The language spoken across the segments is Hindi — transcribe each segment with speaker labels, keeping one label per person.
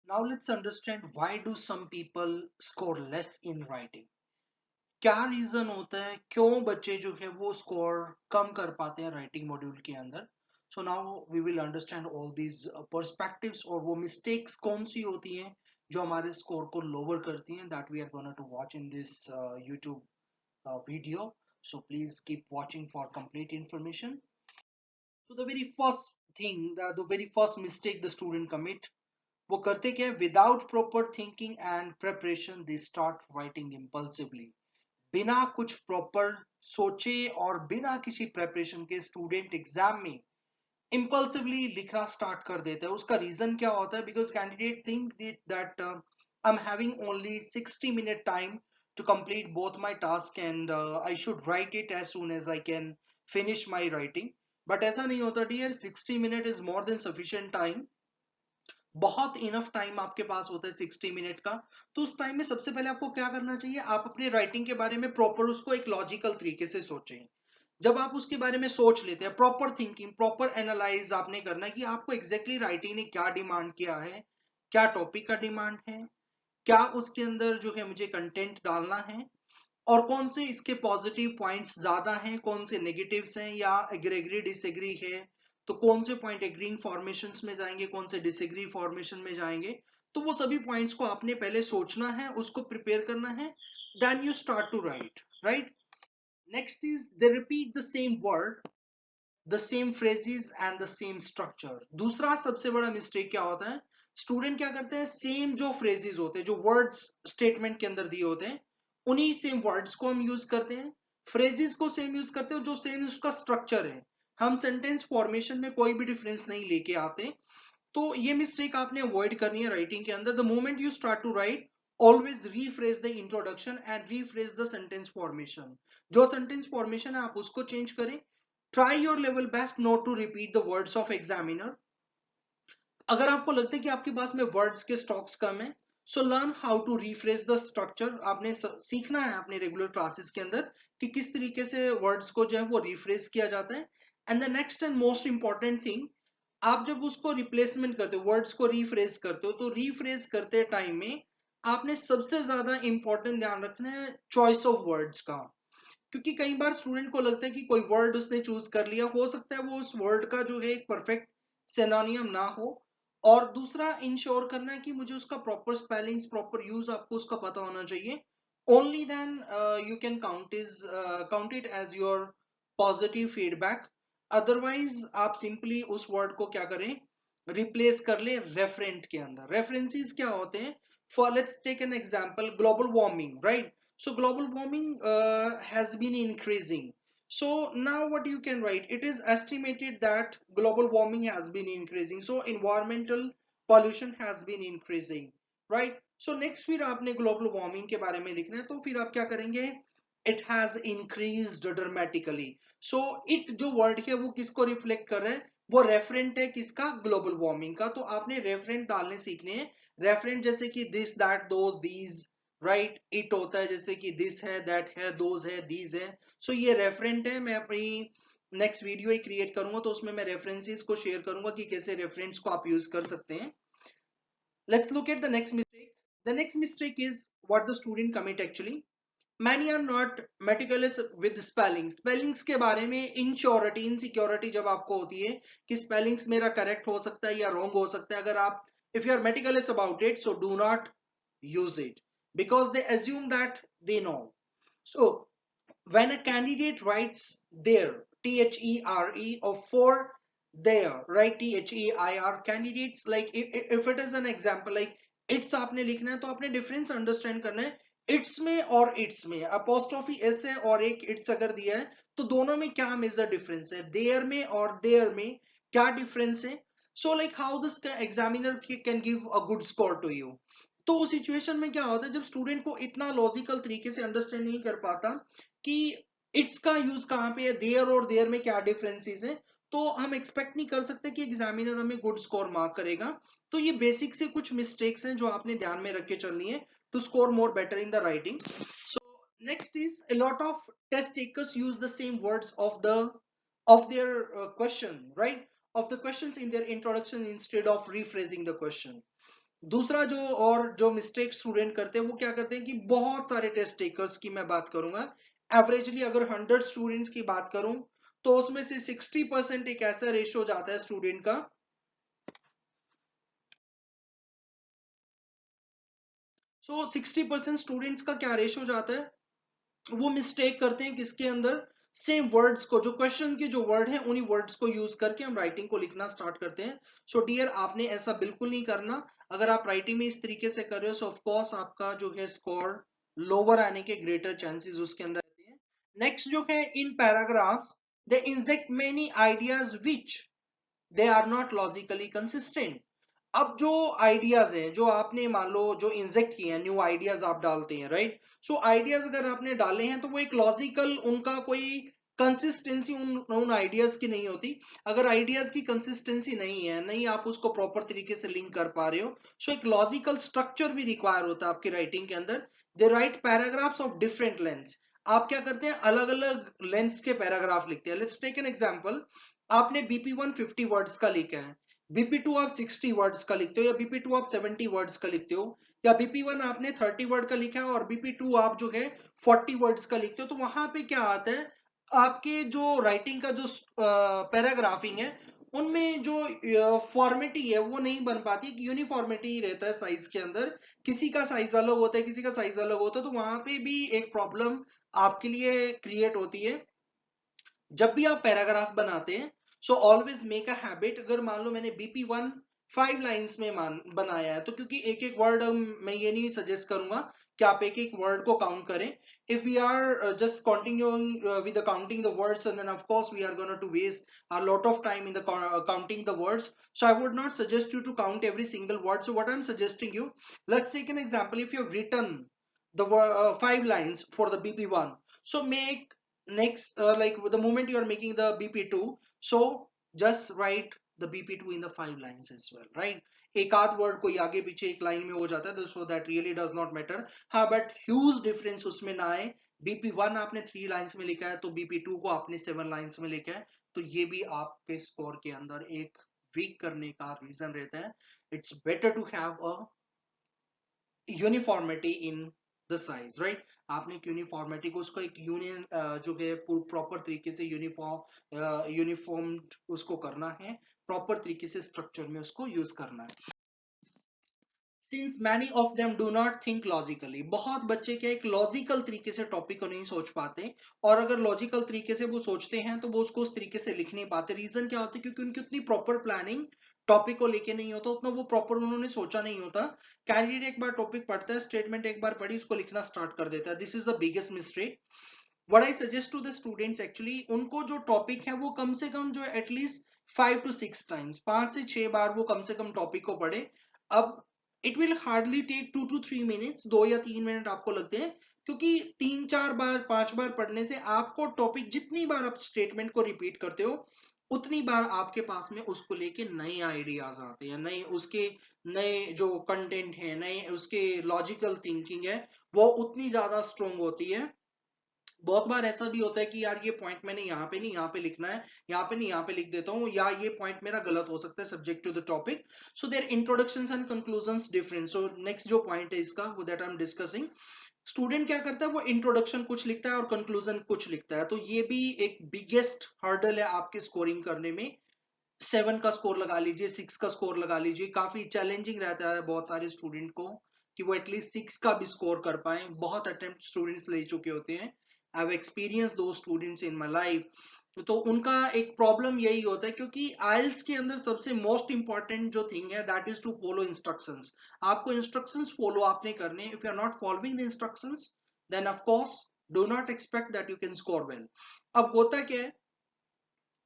Speaker 1: Now let's understand why do some people score less in writing. क्या रीजन होता है क्यों बच्चे जो है वो स्कोर कम कर पाते हैं राइटिंग मॉड्यूल के अंदर. So now we will understand all these perspectives और वो मिस्टेक्स कौन सी होती हैं जो हमारे स्कोर को लोअर करती हैं that we are gonna to watch in this YouTube video. So please keep watching for complete information. So the very first thing, the very first mistake the student commit, वो करते क्या है, without proper thinking and preparation they start writing impulsively. बिना कुछ प्रॉपर सोचे और बिना किसी प्रेपरेशन के स्टूडेंट एग्जाम में इम्पल्सिवली लिखना स्टार्ट कर देता है. उसका रीजन क्या होता है? Because candidate think that I am having only 60 minute time to complete both my task and I should write it as soon as I can finish my writing. But ऐसा नहीं होता dear. 60 minute is more than sufficient time. बहुत इनफ टाइम आपके पास होता है 60 मिनट का. तो उस टाइम में सबसे पहले आपको क्या करना चाहिए? आप अपने राइटिंग के बारे में प्रॉपर उसको एक लॉजिकल तरीके से सोचें. जब आप उसके बारे में सोच लेते हैं, प्रॉपर थिंकिंग, प्रॉपर एनालाइज आपने करना है कि आपको एग्जैक्टली राइटिंग ने क्या डिमांड किया है, क्या टॉपिक का डिमांड है, क्या उसके अंदर जो है मुझे कंटेंट डालना है, और कौन से इसके पॉजिटिव पॉइंट्स ज्यादा हैं, कौन से नेगेटिव्स हैं, या एग्री डिसएग्री है तो कौन से पॉइंट एग्रीइंग फॉर्मेशंस में जाएंगे, कौन से डिसएग्री फॉर्मेशन में जाएंगे. तो वो सभी पॉइंट्स को आपने पहले सोचना है, उसको प्रिपेयर करना है, then you start to write. Right. Next is they repeat the same word, the same phrases and the same structure. दूसरा सबसे बड़ा मिस्टेक क्या होता है? स्टूडेंट क्या करते हैं, सेम जो फ्रेजेस होते हैं, जो वर्ड्स स्टेटमेंट के अंदर दिए होते हैं, उन्हीं सेम वर्ड्स को हम यूज करते हैं, फ्रेजेस को सेम यूज करते हैं, जो सेम उसका स्ट्रक्चर है. हम सेंटेंस फॉर्मेशन में कोई भी डिफरेंस नहीं लेके आते. तो ये मिस्टेक आपने अवॉइड करनी है राइटिंग के अंदर. The moment you start to write, always rephrase the introduction and rephrase the sentence formation. जो सेंटेंस फॉर्मेशन है आप उसको चेंज करें. Try your level best not to repeat the words of examiner. अगर आपको लगता है कि आपके पास में वर्ड्स के स्टॉक्स कम है, so learn how to refresh the structure. आपने सीखना है अपने रेगुलर क्लासेस के अंदर कि किस तरीके से वर्ड्स को जो है वो रिफ्रेश किया जाता है. And the next and most important thing, आप जब उसको रिप्लेसमेंट करते हो, वर्ड्स को रिफ्रेश करते हो, तो रिफ्रेश करते टाइम में आपने सबसे ज्यादा इंपॉर्टेंट ध्यान रखना है चॉइस ऑफ वर्ड्स का. क्योंकि कई बार स्टूडेंट को लगता है कि कोई वर्ड उसने चूज कर लिया, हो सकता है वो उस वर्ड का जो है एक परफेक्ट सिनोनियम ना हो. और दूसरा, इंश्योर करना है कि मुझे उसका प्रॉपर स्पेलिंग्स, प्रॉपर यूज आपको उसका पता होना चाहिए. Only then you can count it as your positive feedback. Otherwise आप सिंपली उस वर्ड को क्या करें, रिप्लेस कर ले रेफरेंट के अंदर. रेफरेंसेस क्या होते हैं? For let's take an example, global warming, right? So global warming has been increasing. So now what you can write, it is estimated that global warming has been increasing. So environmental pollution has been increasing, right? So next फिर आपने global warming के बारे में लिखना है, तो फिर आप क्या करेंगे? It has increased dramatically. So it जो word है वो किसको reflect कर रहा है? वो रेफरेंट है किसका? ग्लोबल वार्मिंग का. तो आपने रेफरेंट डालने सीखने हैं. रेफरेंट जैसे कि this, that, those, these, right. It होता है जैसे कि दिस है, दैट है, दोज है, दीज है. सो ये रेफरेंट है. मैं अपनी नेक्स्ट वीडियो ही क्रिएट करूंगा तो उसमें मैं रेफरेंसेस को शेयर करूंगा कि कैसे रेफरेंस को आप यूज कर सकते हैं. Let's look at the next mistake. The next mistake is what the student commit actually. Many are not meticulous with spelling. Spellings के बारे में इनश्योरिटी, इनसिक्योरिटी जब आपको होती है कि स्पेलिंग्स मेरा करेक्ट हो सकता है या रॉन्ग हो सकता है, अगर आप if you are meticulous about it, so do not use it because they assume that they know. So when a candidate writes their, there or for their, right, their, candidates, like if it is an example like it's आपने लिखना है तो आपने डिफरेंस अंडरस्टैंड करना है. इट्स में और इट्स में अपोस्ट्रोफी एस है और एक इट्स अगर दिया है तो दोनों में क्या मेजर डिफरेंस है? देयर में और देयर में क्या डिफरेंस है? So like how this examiner can give a good score to you. तो उस सिचुएशन में क्या होता है जब स्टूडेंट को इतना लॉजिकल तरीके से अंडरस्टैंड नहीं कर पाता कि इट्स का यूज कहाँ पे है, देयर और देयर में क्या डिफरेंसेस है, तो हम एक्सपेक्ट नहीं कर सकते कि एग्जामिनर हमें गुड स्कोर मार्क करेगा. तो ये बेसिक से कुछ मिस्टेक्स हैं जो आपने ध्यान में रख के चलनी है to score more better in the writing. So next is a lot of test takers use the same words of their question, right, of the questions in their introduction instead of rephrasing the question. दूसरा जो मिस्टेक स्टूडेंट करते हैं वो क्या करते हैं कि बहुत सारे टेस्ट टेकर्स की मैं बात करूंगा, एवरेजली अगर 100 स्टूडेंट्स की बात करूं तो उसमें से 60% एक ऐसा रेशियो जाता है स्टूडेंट का। सो 60% स्टूडेंट्स का क्या रेशियो जाता है, वो मिस्टेक करते हैं किसके अंदर, सेम वर्ड्स को, जो क्वेश्चन के जो वर्ड है उन्हीं वर्ड्स को यूज करके हम राइटिंग को लिखना स्टार्ट करते हैं। सो डियर आपने ऐसा बिल्कुल नहीं करना। अगर आप राइटिंग में इस तरीके से कर रहे हो सो ऑफ कोर्स आपका जो है स्कोर लोअर आने के ग्रेटर चांसेस उसके अंदर रहते हैं। नेक्स्ट जो है, in paragraphs they inject many ideas which they are not logically consistent. अब जो आइडियाज हैं जो आपने मान लो जो इंजेक्ट किए हैं, न्यू आइडियाज आप डालते हैं, राइट। सो आइडियाज अगर आपने डाले हैं तो वो एक लॉजिकल, उनका कोई कंसिस्टेंसी उन आइडियाज की नहीं होती। अगर आइडियाज की कंसिस्टेंसी नहीं है, नहीं आप उसको प्रॉपर तरीके से लिंक कर पा रहे हो, सो एक लॉजिकल स्ट्रक्चर भी रिक्वायर होता है आपकी राइटिंग के अंदर। They write paragraphs of different lengths. आप क्या करते हैं, अलग अलग लेंथ्स के पैराग्राफ लिखते हैं। लेट्स टेक एन एग्जांपल, आपने BP1 50 वर्ड्स का लिखा है, BP2 आप 60 वर्ड्स का लिखते हो, या BP2 आप 70 वर्ड्स का लिखते हो, या BP1 आपने 30 वर्ड का लिखा है और BP2 आप जो है 40 वर्ड्स का लिखते हो, तो वहां पे क्या आता है, आपके जो राइटिंग का जो पैराग्राफिंग है उनमें जो फॉर्मेटी है वो नहीं बन पाती, यूनिफॉर्मिटी रहता है साइज के अंदर। किसी का साइज अलग होता है, किसी का साइज अलग होता है, तो वहां पे भी एक प्रॉब्लम आपके लिए क्रिएट होती है जब भी आप पैराग्राफ बनाते हैं। So always make a habit, अगर मान लो मैंने BP1 5 लाइंस में बनाया है, तो क्योंकि एक एक वर्ड मैं ये नहीं सजेस्ट करूंगा कि आप एक एक वर्ड को काउंट करें। If we are just continuing with counting the words, and then of course we are gonna to waste a lot of time in the counting the words. So I would not suggest you to count every single word. So what I'm suggesting you, let's take an example. If you have written the 5 lines for the BP1, so make next like the moment you are making the BP2, so just write the BP2 in the 5 lines as well, right? एक आध वर्ड कोई आगे पीछे एक लाइन में हो जाता है, so that really does not matter. हाँ, बट ह्यूज डिफरेंस उसमें ना आए। BP1 आपने 3 लाइन्स में लिखा है तो BP2 को आपने 7 लाइन्स में लिखा है, तो ये भी आपके स्कोर के अंदर एक वीक करने का रीजन रहता है। It's better to have a uniformity in the size, right. आपने एक यूनिफॉर्मिटी को, उसको एक यूनियन जो है प्रॉपर तरीके से यूनिफॉर्म उसको करना है, प्रॉपर तरीके से स्ट्रक्चर में उसको यूज करना है। Since many of them do not think logically, बहुत बच्चे क्या एक लॉजिकल तरीके से टॉपिक को नहीं सोच पाते, और अगर लॉजिकल तरीके से वो सोचते हैं तो वो उसको उस तरीके से लिख नहीं पाते। रीजन क्या होता है, क्योंकि उनकी उतनी प्रॉपर प्लानिंग टॉपिक को लेके नहीं होता, उतना वो प्रॉपर उन्होंने सोचा नहीं होता। कैंडिडेट एक बार टॉपिक पढ़ता है, स्टेटमेंट एक बार पढ़ी, उसको लिखना स्टार्ट कर देता है। This is the biggest mistake. What I suggest to the students, actually उनको जो टॉपिक है वो कम से कम जो एटलीस्ट 5 to 6 टाइम्स, 5 से 6 बार वो कम से कम टॉपिक को पढ़े। अब it will hardly take 2 to 3 minutes, 2 या 3 मिनट आपको लगते हैं, क्योंकि 3 4 बार 5 बार पढ़ने से आपको टॉपिक, जितनी बार आप स्टेटमेंट को रिपीट करते हो उतनी बार आपके पास में उसको लेके नए आइडियाज आते हैं, नए उसके नए जो कंटेंट है, नए उसके लॉजिकल थिंकिंग है, वो उतनी ज्यादा स्ट्रोंग होती है। बहुत बार ऐसा भी होता है कि यार ये पॉइंट मैंने यहाँ पे नहीं, यहाँ पे लिखना है, यहाँ पे नहीं, यहाँ पे लिख देता हूँ, या ये पॉइंट मेरा गलत हो सकता है subject to the topic. So their introductions and conclusions different. So next जो पॉइंट है इसका, वो that I am discussing, student क्या करता है, वो इंट्रोडक्शन कुछ लिखता है और कंक्लूजन कुछ लिखता है, तो ये भी एक बिगेस्ट हर्डल है आपके स्कोरिंग करने में। 7 का स्कोर लगा लीजिए, 6 का स्कोर लगा लीजिए, काफी चैलेंजिंग रहता है बहुत सारे स्टूडेंट को कि वो एटलीस्ट 6 का भी स्कोर कर पाए। बहुत अटेम्प्ट स्टूडेंट्स ले चुके होते हैं, आई हैव एक्सपीरियंस दो स्टूडेंट्स इन माय लाइफ। तो उनका एक प्रॉब्लम यही होता है, क्योंकि आइल्स के अंदर सबसे मोस्ट इंपॉर्टेंट जो थिंग है that is to follow instructions. आपको इंस्ट्रक्शंस फॉलो आपने करने, if you are not following the instructions then of course do not expect that you can score well. अब होता क्या है,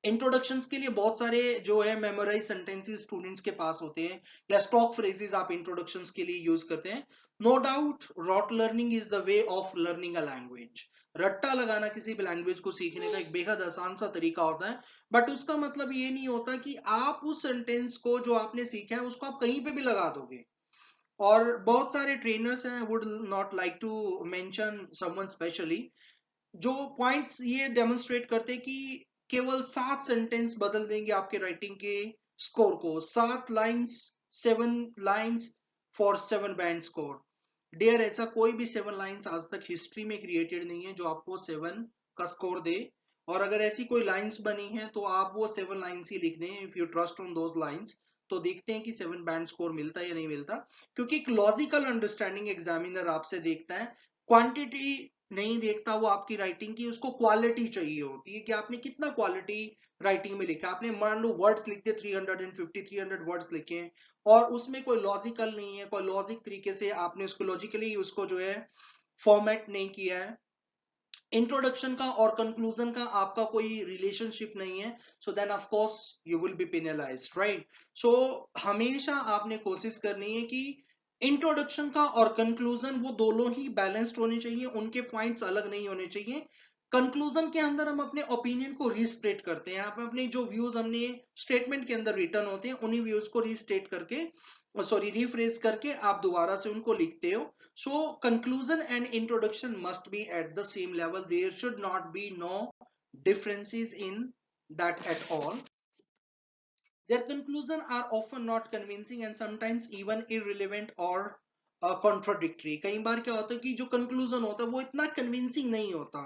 Speaker 1: इंट्रोडक्शंस के लिए बहुत सारे जो है मेमोराइज सेंटेंसेस स्टूडेंट्स के पास होते हैं, या स्टॉक फ्रेजेस आप इंट्रोडक्शंस के लिए यूज करते हैं। No doubt rote learning is the way of learning a language. रट्टा लगाना किसी भी लैंग्वेज को सीखने का एक बेहद आसान सा तरीका होता है, बट उसका मतलब ये नहीं होता कि आप उस सेंटेंस को जो आपने सीखा है उसको आप कहीं पे भी लगा दोगे। और बहुत सारे ट्रेनर्स हैं, would not like to mention someone specially, जो पॉइंट्स ये डेमोन्स्ट्रेट करते हैं कि केवल 7 सेंटेंस बदल देंगे आपके राइटिंग के स्कोर को। 7 lines, 7 lines, for 7 band score. Dear, ऐसा कोई भी 7 लाइंस आज तक हिस्ट्री में क्रिएटेड नहीं है जो आपको 7 का स्कोर दे। और अगर ऐसी कोई लाइंस बनी है तो आप वो 7 लाइंस ही लिख दें, if you trust on those lines. तो देखते हैं कि 7 बैंड स्कोर मिलता है या नहीं मिलता, क्योंकि एक लॉजिकल अंडरस्टैंडिंग एग्जामिनर आपसे देखता है, क्वांटिटी नहीं देखता वो आपकी राइटिंग की, उसको क्वालिटी चाहिए होती है कि आपने कितना क्वालिटी राइटिंग में लिखा। आपने मान लो वर्ड्स लिख दिए 350 300 वर्ड्स लिखे हैं और उसमें कोई लॉजिकल नहीं है, कोई लॉजिक तरीके से आपने उसको लॉजिकली उसको जो है फॉर्मेट नहीं किया है, इंट्रोडक्शन का और कंक्लूजन का आपका कोई रिलेशनशिप नहीं है, so then of course you will be penalised, right. So हमेशा आपने कोशिश करनी है कि इंट्रोडक्शन का और कंक्लूजन वो दोनों ही बैलेंस्ड होने चाहिए, उनके पॉइंट्स अलग नहीं होने चाहिए। कंक्लूजन के अंदर हम अपने ओपिनियन को रीस्टेट करते हैं, यहाँ पे अपने जो व्यूज हमने स्टेटमेंट के अंदर रिटर्न होते हैं उन्हीं व्यूज को रीस्टेट करके, सॉरी रीफ्रेज करके आप दोबारा से उनको लिखते हो। So conclusion and introduction must be at the same level. There should not be no differences in that at all. Their conclusion are often not convincing and sometimes even irrelevant or contradictory. कई बार क्या होता है कि जो conclusion होता है वो इतना convincing नहीं होता,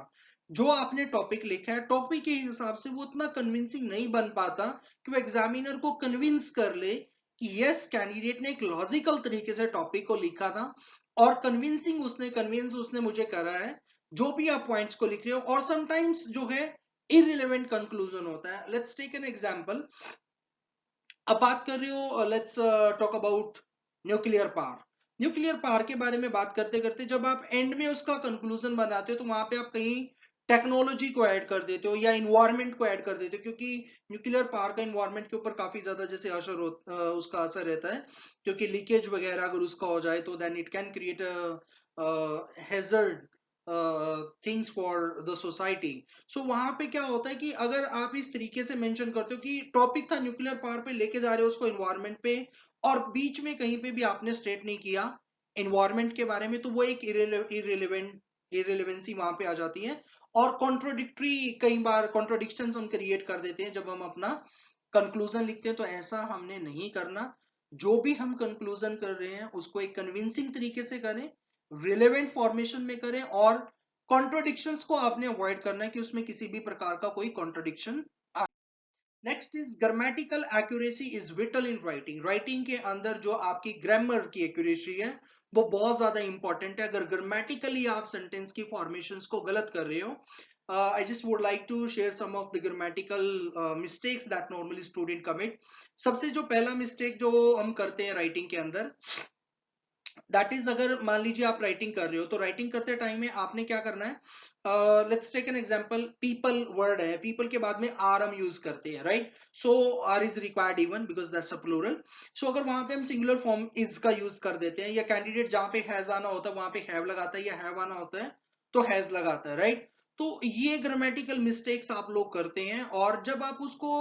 Speaker 1: जो आपने टॉपिक लिखा है टॉपिक के हिसाब से वो इतना कन्विंसिंग नहीं बन पाता कि वो एग्जामिनर को कन्विंस कर ले कि यस कैंडिडेट ने एक लॉजिकल तरीके से टॉपिक को लिखा था और कन्विंस उसने मुझे करा है जो भी आप पॉइंट्स को लिख रहे हो। और समटाइम्स जो है इररिलेवेंट कंक्लूजन होता है। Let's take an example. अब बात कर रहे हो, let's talk about nuclear power. Nuclear power के बारे में बात करते करते जब आप एंड में उसका कंक्लूजन बनाते हो तो वहां पे आप कहीं टेक्नोलॉजी को ऐड कर देते हो या इन्वायरमेंट को ऐड कर देते हो, क्योंकि न्यूक्लियर पावर का इन्वायरमेंट के ऊपर काफी ज्यादा जैसे उसका असर रहता है, क्योंकि लीकेज वगैरह अगर उसका हो जाए तो then it can create hazard things for the society. So वहां पे क्या होता है कि अगर आप इस तरीके से मेंशन करते हो कि टॉपिक था न्यूक्लियर पावर पे, लेके जा रहे हो उसको इन्वायरमेंट पे और बीच में कहीं पे भी आपने स्टेट नहीं किया इन्वायरमेंट के बारे में, तो वो एक इरेलीवेंसी वहां पे आ जाती है और कॉन्ट्रोडिक्टरी, कई बार कॉन्ट्रोडिक्शंस हम क्रिएट कर देते हैं जब हम अपना कंक्लूजन लिखते हैं। तो ऐसा हमने नहीं करना। जो भी हम कंक्लूजन कर रहे हैं उसको एक कन्विंसिंग तरीके से करें, रिलेवेंट फॉर्मेशन में करें और कॉन्ट्रोडिक्शंस को आपने अवॉइड करना है कि उसमें किसी भी प्रकार का कोई contradiction. Next is grammatical accuracy is whittle in writing. Writing के अंदर जो आपकी ग्रामर की एक्यूरेसी है वो बहुत ज्यादा इंपॉर्टेंट है। अगर ग्रामेटिकली आप सेंटेंस की फॉर्मेशंस को गलत कर रहे हो, I just would like to share some of the grammatical mistakes that normally student commit. सबसे जो पहला मिस्टेक जो हम करते हैं राइटिंग के अंदर, दैट इज अगर मान लीजिए आप राइटिंग कर रहे हो तो राइटिंग करते टाइम में आपने क्या करना है, let's take an example. People word है, पीपल के बाद में आर हम यूज करते हैं, right. So are is required even because that's a plural. सो अगर वहां पे हम सिंगुलर फॉर्म इज का यूज कर देते हैं या कैंडिडेट जहां पे हैज आना होता है वहां पे हैव लगाता है या हैव आना होता है तो हैज लगाता है, राइट। तो ये ग्रामेटिकल मिस्टेक्स आप लोग करते हैं और जब आप उसको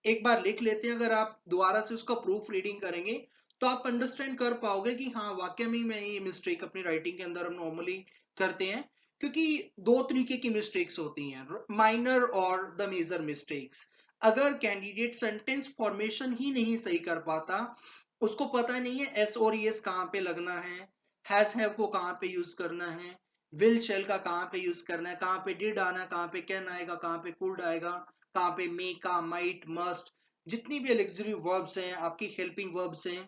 Speaker 1: एक बार लिख लेते हैं, अगर आप दोबारा से उसका प्रूफ रीडिंग करेंगे तो आप अंडरस्टैंड कर पाओगे कि हाँ वाकई में मैं ये मिस्टेक अपनी राइटिंग के अंदर हम नॉर्मली करते हैं। क्योंकि दो तरीके की मिस्टेक्स होती हैं, माइनर और द मेजर मिस्टेक्स। अगर कैंडिडेट सेंटेंस फॉर्मेशन ही नहीं सही कर पाता, उसको पता नहीं है एस और एस कहाँ पे लगना है, हैज हैव को कहाँ पे यूज करना है, विल शेल का कहाँ पे यूज करना है, कहाँ पे डिड आना है, कहाँ पे कैन आएगा, कहाँ पे कुड आएगा, कहाँ पे मे का, माइट, मस्ट, जितनी भी एलेक्सिलरी वर्ब्स हैं, आपकी हेल्पिंग वर्ब्स हैं,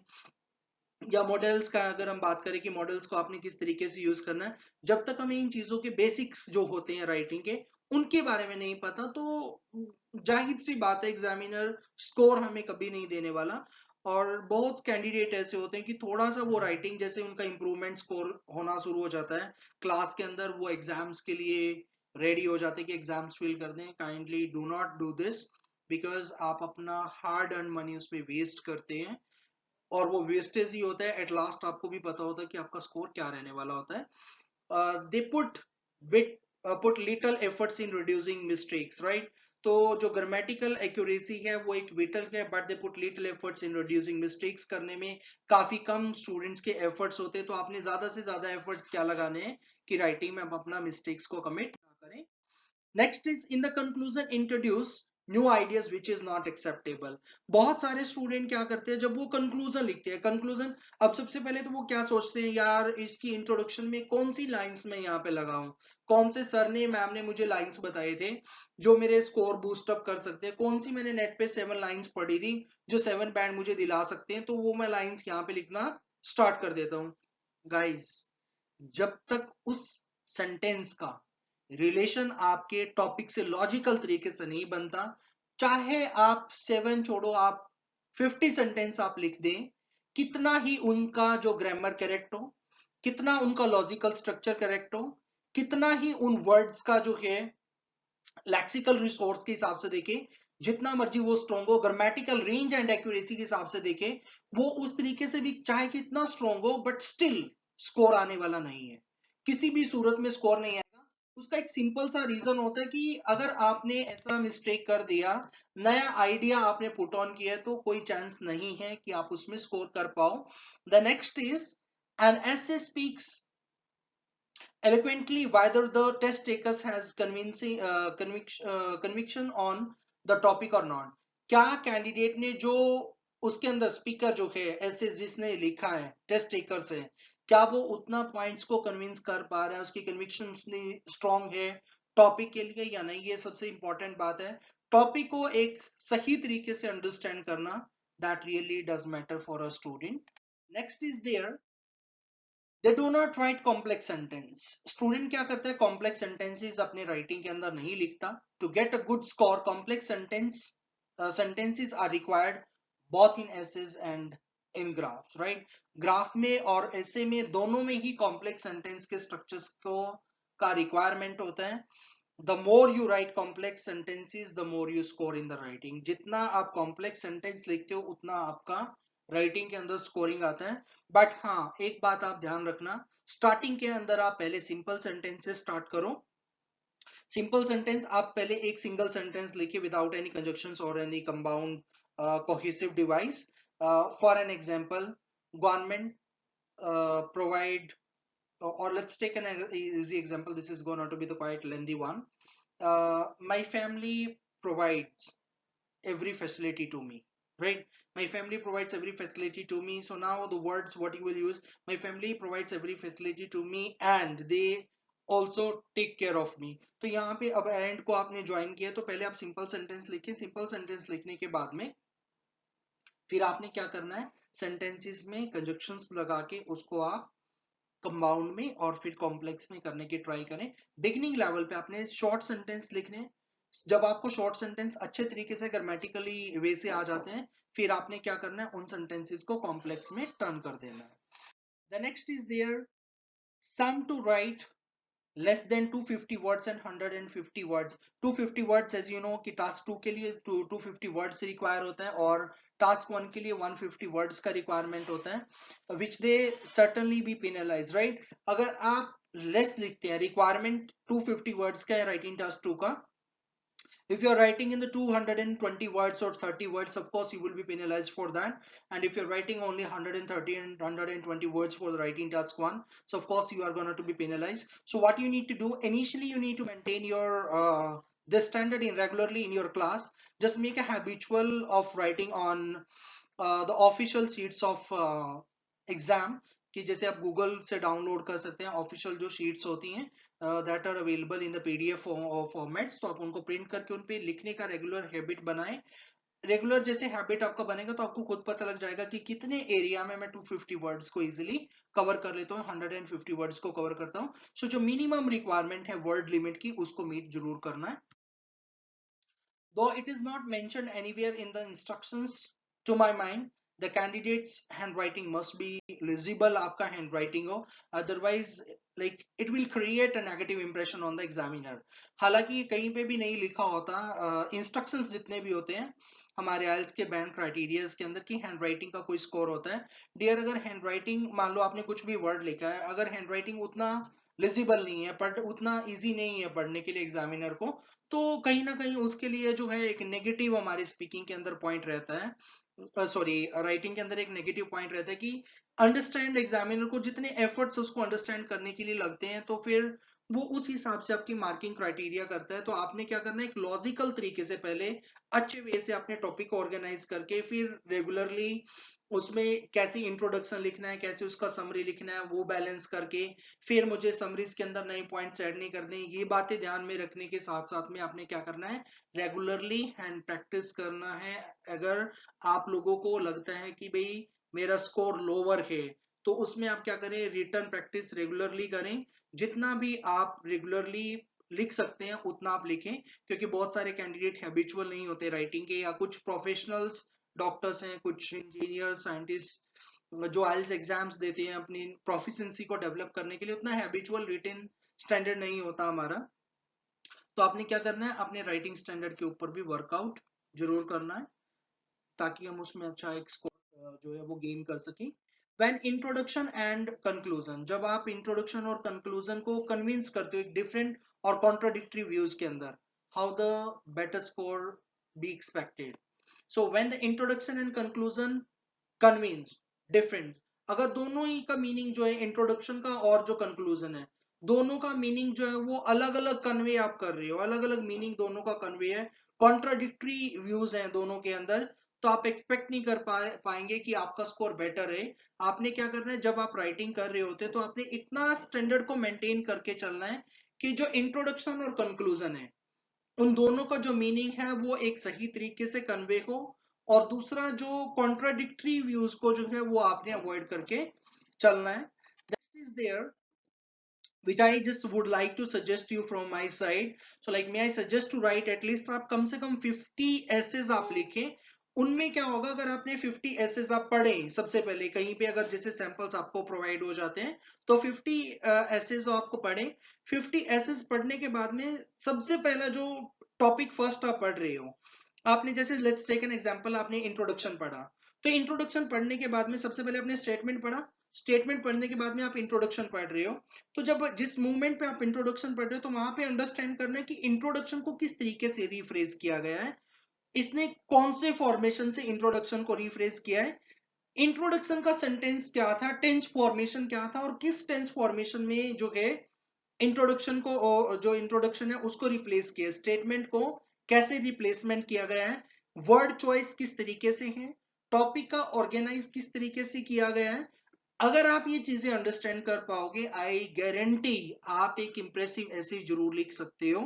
Speaker 1: या मॉडल्स का अगर हम बात करें कि मॉडल्स को आपने किस तरीके से यूज करना है, जब तक हमें इन चीजों के बेसिक्स जो होते हैं राइटिंग के उनके बारे में नहीं पता तो जाहिर सी बात है एग्जामिनर स्कोर हमें कभी नहीं देने वाला। और बहुत कैंडिडेट ऐसे होते हैं कि थोड़ा सा वो राइटिंग जैसे उनका इंप्रूवमेंट स्कोर होना शुरू हो जाता है क्लास के अंदर, वो एग्जाम्स के लिए रेडी हो जाते हैं कि एग्जाम्स फिल कर दें। Kindly do not do this, because आप अपना हार्ड अर्न मनी उस पर वेस्ट करते हैं और वो वेस्टेज ही होता है। एट लास्ट आपको भी पता होता है कि आपका स्कोर क्या रहने वाला होता है। They bit put little efforts in reducing mistakes, right. तो जो ग्रामेटिकल एक्यूरेसी है वो एक विटल है, but they put little efforts in reducing mistakes. करने में काफी कम स्टूडेंट्स के एफर्ट्स होते हैं, तो आपने ज्यादा से ज्यादा एफर्ट्स क्या लगाने हैं कि राइटिंग में आप अपना मिस्टेक्स को कमिट ना करें। Next is in the conclusion introduce new ideas which is not acceptable. बहुत सारे स्टूडेंट क्या करते हैं जब वो कंक्लूजन लिखते हैं, कंक्लूजन अब सबसे पहले तो वो क्या सोचते हैं, यार इसकी इंट्रोडक्शन में कौन सी लाइंस में यहाँ पे लगाऊं, कौन से सर ने मैम ने मुझे लाइंस बताए थे जो मेरे स्कोर बूस्ट अप कर सकते हैं, कौन सी मैंने नेट पे 7 लाइंस पढ़ी थी जो 7 बैंड मुझे दिला सकते हैं, तो वो मैं लाइंस यहाँ पे लिखना स्टार्ट कर देता हूँ। गाइस, जब तक उस सेंटेंस का रिलेशन आपके टॉपिक से लॉजिकल तरीके से नहीं बनता, चाहे आप 7 छोड़ो, आप 50 सेंटेंस आप लिख दें, कितना ही उनका जो ग्रामर करेक्ट हो, कितना उनका लॉजिकल स्ट्रक्चर करेक्ट हो, कितना ही उन वर्ड्स का जो है लैक्सिकल रिसोर्स के हिसाब से देखें, जितना मर्जी वो स्ट्रॉन्ग हो, ग्रामेटिकल रेंज एंड एक्यूरेसी के हिसाब से देखें, वो उस तरीके से भी चाहे कितना स्ट्रॉन्ग हो, बट स्टिल स्कोर आने वाला नहीं है, किसी भी सूरत में स्कोर नहीं आएगा। उसका एक सिंपल सा रीजन होता है कि अगर आपने ऐसा मिस्टेक कर दिया, नया आइडिया आपने पुट ऑन किया, तो कोई चांस नहीं है कि आप उसमें स्कोर कर पाओ। The next is an essay speaks eloquently whether the test takers has conviction on the topic or not। क्या कैंडिडेट ने जो उसके अंदर स्पीकर जो है ऐसे जिसने लिखा है टेस्ट टेकर से, क्या वो उतना पॉइंट्स को कन्विंस कर पा रहा है, उसकी कन्विक्शन उतनी स्ट्रांग है टॉपिक के लिए या नहीं, ये सबसे इंपॉर्टेंट बात है। टॉपिक को एक सही तरीके से अंडरस्टैंड करना, that really does matter for a student. Next is there, they do not write complex sentence. Student क्या करता है, कॉम्प्लेक्स सेंटेंसेस अपने राइटिंग के अंदर नहीं लिखता। To get a good score, complex sentences are required both in essays and in graphs, right? Graph में और ऐसे में दोनों में ही कॉम्प्लेक्स सेंटेंस के स्ट्रक्चर्स को का रिक्वायरमेंट होता है। The more you right complex sentences the more you score in the writing. जितना आप कॉम्प्लेक्स सेंटेंस लिखते हो उतना आपका राइटिंग के अंदर स्कोरिंग आता है। बट हाँ, एक बात आप ध्यान रखना, स्टार्टिंग के अंदर आप पहले सिंपल सेंटेंस से स्टार्ट करो। सिंपल सेंटेंस आप पहले एक सिंगल सेंटेंस लिखिए विदाउट एनी कंजक्शंस और any compound cohesive device. For an example, government provide, or let's take an easy example, this is going to be the quite lengthy one. My family provides every facility to me, right? My family provides every facility to me. So now the words what you will use, my family provides every facility to me and they also take care of me। तो यहाँ पे अब एंड को आपने ज्वाइन किया, तो पहले आप सिंपल सेंटेंस लिखिए, सिंपल सेंटेंस लिखने के बाद में फिर आपने क्या करना है, सेंटेंसेस में कंजक्शंस लगा के उसको आप कंपाउंड में और फिर कॉम्प्लेक्स में करने की ट्राई करें। बिगिनिंग लेवल पे आपने शॉर्ट सेंटेंस लिखने, जब आपको शॉर्ट सेंटेंस अच्छे तरीके से ग्रामेटिकली वे से आ जाते हैं, फिर आपने क्या करना है, उन सेंटेंसेस को कॉम्प्लेक्स में टर्न कर देना है। The next is there, some to write less than 250 words and 150 words. 250 words as you know कि टास्क 2 के लिए 250 वर्ड्स रिक्वायर होता है और टास्क 1 के लिए 150 वर्ड्स का रिक्वायरमेंट होता है, विच दे सर्टनली बी पेनलाइज, राइट? अगर आप लेस लिखते हैं, रिक्वायरमेंट 250 वर्ड्स का है राइटिंग टास्क 2 का, if you are writing in the 220 words or 30 words, of course you will be penalized for that. And if you're writing only 130 and 120 words for the writing task 1, so of course you are going to be penalized. So what you need to do, initially you need to maintain your this standard in regularly in your class. Just make a habitual of writing on the official sheets of exam, कि जैसे आप गूगल से डाउनलोड कर सकते हैं ऑफिशियल जो शीट्स होती हैं that are available in the PDF formats, तो आप उनको प्रिंट करके उन पे लिखने का रेगुलर हैबिट बनाएं। रेगुलर जैसे हैबिट आपका बनेगा तो आपको खुद पता लग जाएगा कि कितने एरिया में मैं 250 वर्ड्स को इजीली कवर कर लेता हूँ, 150 वर्ड्स को कवर करता हूँ। सो जो मिनिमम रिक्वायरमेंट है वर्ड लिमिट की, उसको मीट जरूर करना है। Though it is not mentioned anywhere in the instructions, to my mind, the candidate's handwriting must be legible, आपका handwriting हो, otherwise like it will create a negative impression on the examiner। हालांकि कहीं पे भी नहीं लिखा होता, instructions जितने भी होते हैं हमारे आइल्स के बैंड क्राइटेरियाज के अंदर की हैंडराइटिंग का कोई स्कोर होता है। डियर, अगर हैंडराइटिंग मान लो आपने कुछ भी वर्ड लिखा है, अगर हैंडराइटिंग उतना लिजिबल नहीं है, पर उतना इजी नहीं है पढ़ने के लिए एग्जामिनर को, तो कहीं ना कहीं उसके लिए जो है एक नेगेटिव हमारे स्पीकिंग के अंदर पॉइंट रहता है, सॉरी राइटिंग के अंदर एक नेगेटिव पॉइंट रहता है कि अंडरस्टैंड एग्जामिनर को जितने एफर्ट्स उसको अंडरस्टैंड करने के लिए लगते हैं, तो फिर वो उस हिसाब से आपकी मार्किंग क्राइटेरिया करता है। तो आपने क्या करना है, एक लॉजिकल तरीके से पहले अच्छे वे से अपने टॉपिक को ऑर्गेनाइज करके फिर रेगुलरली उसमें कैसे इंट्रोडक्शन लिखना है, कैसे उसका समरी लिखना है, वो बैलेंस करके फिर मुझे समरीज के अंदर नए पॉइंट्स ऐड नहीं करने, ये बातें ध्यान में रखने के साथ साथ में आपने क्या करना है, रेगुलरली हैंड प्रैक्टिस करना है। अगर आप लोगों को लगता है कि भाई मेरा स्कोर लोअर है, तो उसमें आप क्या करें, रिटर्न प्रैक्टिस रेगुलरली करें। जितना भी आप रेगुलरली लिख सकते हैं उतना आप लिखें, क्योंकि बहुत सारे कैंडिडेट हैबिचुअल नहीं होते राइटिंग के, या कुछ प्रोफेशनल्स डॉक्टर्स हैं, कुछ इंजीनियर साइंटिस्ट जो आइल्स एग्जाम्स देते हैं अपनी प्रोफिशिएंसी को डेवलप करने के लिए, उतना हैबिचुअल रिटन स्टैंडर्ड नहीं होता हमारा। तो आपने क्या करना है, अपने राइटिंग स्टैंडर्ड के ऊपर भी वर्कआउट जरूर करना है, ताकि हम उसमें अच्छा एक स्कोर जो है वो गेन कर सकें। व्हेन इंट्रोडक्शन एंड कंक्लूजन, जब आप इंट्रोडक्शन और कंक्लूजन को कन्विंस करते हो एक डिफरेंट और कॉन्ट्राडिक्टरी व्यूज के अंदर, how the better score be expected. So when the introduction and conclusion convince different, अगर दोनों ही का मीनिंग जो है, इंट्रोडक्शन का और जो कंक्लूजन है, दोनों का मीनिंग जो है वो अलग अलग कन्वे आप कर रहे हो, अलग अलग मीनिंग दोनों का कन्वे है, कॉन्ट्राडिक्टरी व्यूज हैं दोनों के अंदर, तो आप एक्सपेक्ट नहीं कर पाएंगे कि आपका स्कोर बेटर है। आपने क्या करना है, जब आप राइटिंग कर रहे होते तो आपने इतना स्टैंडर्ड को मेंटेन करके चलना है कि जो इंट्रोडक्शन और कंक्लूजन है उन दोनों का जो मीनिंग है वो एक सही तरीके से कन्वे हो, और दूसरा जो कॉन्ट्राडिक्टरी व्यूज को जो है वो आपने अवॉइड करके चलना है। That is there which I just would like to suggest you from my side. So like may I suggest to write at least आप कम से कम 50 essays आप लिखें। उनमें क्या होगा, अगर आपने 50 essays आप पढ़े सबसे पहले कहीं पे, अगर जैसे सैंपल्स आपको प्रोवाइड हो जाते हैं, तो 50 essays आपको पढ़े। 50 essays पढ़ने के बाद में सबसे पहला जो टॉपिक फर्स्ट आप पढ़ रहे हो, आपने जैसे लेट्स टेक एन एग्जांपल, आपने इंट्रोडक्शन पढ़ा, तो इंट्रोडक्शन पढ़ने के बाद में सबसे पहले आपने स्टेटमेंट पढ़ा, स्टेटमेंट पढ़ने के बाद में आप इंट्रोडक्शन पढ़ रहे हो। तो जब जिस मूवमेंट पे आप इंट्रोडक्शन पढ़ रहे हो, तो वहां पे अंडरस्टैंड करना है कि इंट्रोडक्शन को किस तरीके से रिफ्रेज किया गया है, इसने कौन से फॉर्मेशन से इंट्रोडक्शन को रिफ्रेज किया है, इंट्रोडक्शन का सेंटेंस क्या था, टेंस फॉर्मेशन क्या था, और किस टेंस फॉर्मेशन में जो है इंट्रोडक्शन को, जो इंट्रोडक्शन है उसको रिप्लेस किया, स्टेटमेंट को कैसे रिप्लेसमेंट किया गया है, वर्ड चॉइस किस तरीके से है, टॉपिक का ऑर्गेनाइज किस तरीके से किया गया है। अगर आप ये चीजें अंडरस्टैंड कर पाओगे, आई गारंटी आप एक इंप्रेसिव ऐसे जरूर लिख सकते हो,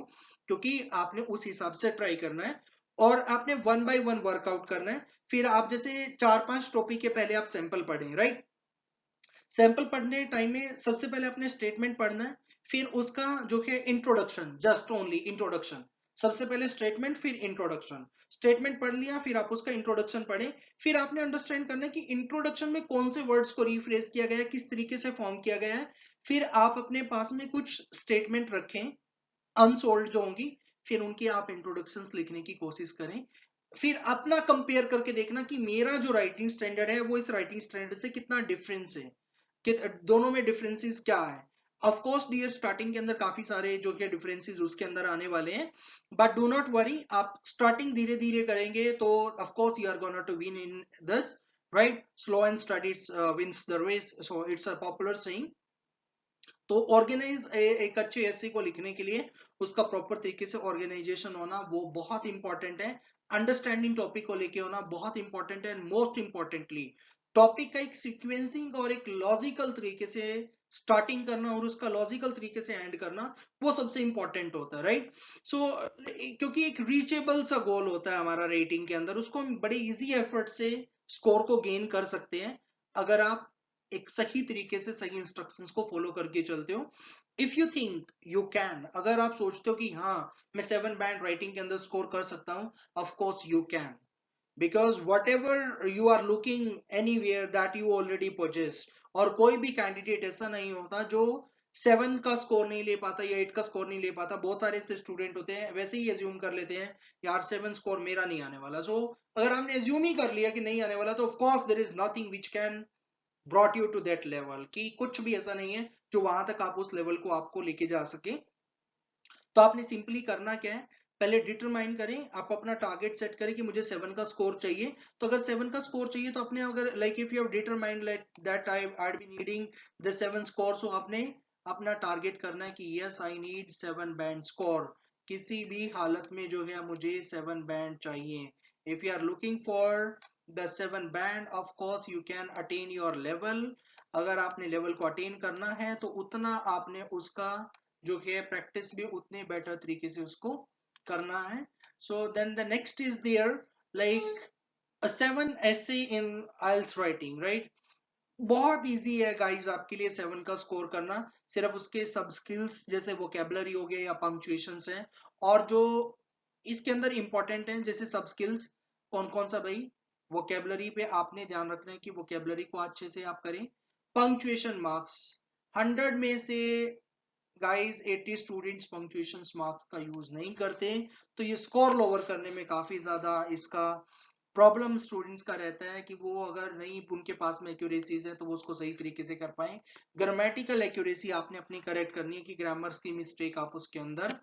Speaker 1: क्योंकि आपने उस हिसाब से ट्राई करना है और आपने वन बाय वन वर्कआउट करना है। फिर आप जैसे 4-5 टॉपिक के पहले आप सैंपल पढ़ें, राइट, सैंपल पढ़ने टाइम में सबसे पहले अपने स्टेटमेंट पढ़ना है, फिर उसका जो है इंट्रोडक्शन, जस्ट ओनली इंट्रोडक्शन, सबसे पहले स्टेटमेंट फिर इंट्रोडक्शन, स्टेटमेंट पढ़ लिया फिर आप उसका इंट्रोडक्शन पढ़े। फिर आपने अंडरस्टैंड करना है कि इंट्रोडक्शन में कौन से वर्ड्स को रिफ्रेज किया गया है, किस तरीके से फॉर्म किया गया है। फिर आप अपने पास में कुछ स्टेटमेंट रखें अनसोल्ड जो होंगी, फिर उनकी आप इंट्रोडक्शंस लिखने की कोशिश करें। फिर अपना कंपेयर करके देखना कि मेरा जो राइटिंग स्टैंडर्ड है वो इस राइटिंग स्टैंडर्ड से कितना डिफरेंस है, कि दोनों में डिफरेंसेस क्या है। ऑफ कोर्स डियर, स्टार्टिंग के अंदर काफी सारे जो कि डिफरेंसेस उसके अंदर आने वाले हैं, बट डू नॉट वरी, आप स्टार्टिंग धीरे धीरे करेंगे तो of course you are gonna to win in this, right, slow and study wins the race, so it's a popular saying. तो ऑर्गेनाइज एक अच्छे एसे को लिखने के लिए उसका प्रॉपर तरीके से ऑर्गेनाइजेशन होना वो बहुत इंपॉर्टेंट है, अंडरस्टैंडिंग टॉपिक को लेके होना बहुत इंपॉर्टेंट है, एंड मोस्ट इंपॉर्टेंटली टॉपिक का एक सीक्वेंसिंग और एक लॉजिकल तरीके से स्टार्टिंग करना और उसका लॉजिकल तरीके से एंड करना वो सबसे इंपॉर्टेंट होता है, राइट। सो क्योंकि एक रीचेबल सा गोल होता है हमारा रेटिंग के अंदर, उसको हम बड़े इजी एफर्ट से स्कोर को गेन कर सकते हैं अगर आप एक सही तरीके से सही इंस्ट्रक्शंस को फॉलो करके चलते हो। If you think you can, अगर आप सोचते हो कि हाँ मैं 7 बैंड राइटिंग के अंदर स्कोर कर सकता हूँ, of course you can, because whatever you are looking anywhere that you already possess, और कोई भी कैंडिडेट ऐसा नहीं होता जो 7 का स्कोर नहीं ले पाता या 8 का स्कोर नहीं ले पाता। बहुत सारे ऐसे स्टूडेंट होते हैं वैसे ही एज्यूम कर लेते हैं यार 7 स्कोर मेरा नहीं आने वाला। सो अगर हमने एज्यूम ही कर लिया कि नहीं आने वाला, तो of course there is nothing which can brought you to that level, कि कुछ भी ऐसा नहीं है जो वहां तक आप उस लेवल को आपको लेके जा सके। तो आपने सिंपली करना क्या है, पहले डिटरमाइन करें, आप अपना टारगेट सेट करें कि मुझे 7 का स्कोर चाहिए। तो अगर 7 का स्कोर चाहिए तो आपने, अगर like if you have determined like that I be needing the 7 score, so आपने अपना टारगेट करना है कि yes I need 7 band score, किसी भी हालत में जो है मुझे 7 बैंड चाहिए। If you are looking for the 7 band, of course you can attain your level. अगर आपने लेवल को अटेन करना है तो उतना आपने उसका जो है प्रैक्टिस भी उतने बेटर तरीके से उसको करना है। So then the next is there like a 7 essay in IELTS writing, right? बहुत इजी है गाइस आपके लिए 7 का स्कोर करना। सिर्फ उसके सब स्किल्स जैसे वोकेबलरी हो गए या पंक्चुएशंस है, और जो इसके अंदर इंपॉर्टेंट है जैसे सब स्किल्स कौन कौन सा भाई, वोकेबलरी पे आपने ध्यान रखना है कि वोकेबलरी को अच्छे से आप करें। पंक्चुएशन मार्क्स 100 में से गाइस 80 स्टूडेंट्स पंक्चुएशन मार्क्स का यूज नहीं करते, तो ये स्कोर लोअर करने में काफी ज्यादा इसका प्रॉब्लम स्टूडेंट्स का रहता है कि वो अगर नहीं उनके पास में एक्यूरेसीज है तो वो उसको सही तरीके से कर पाए। ग्रामेटिकल एक्यूरेसी आपने अपनी करेक्ट करनी है कि ग्रामर्स की मिस्टेक आप उसके अंदर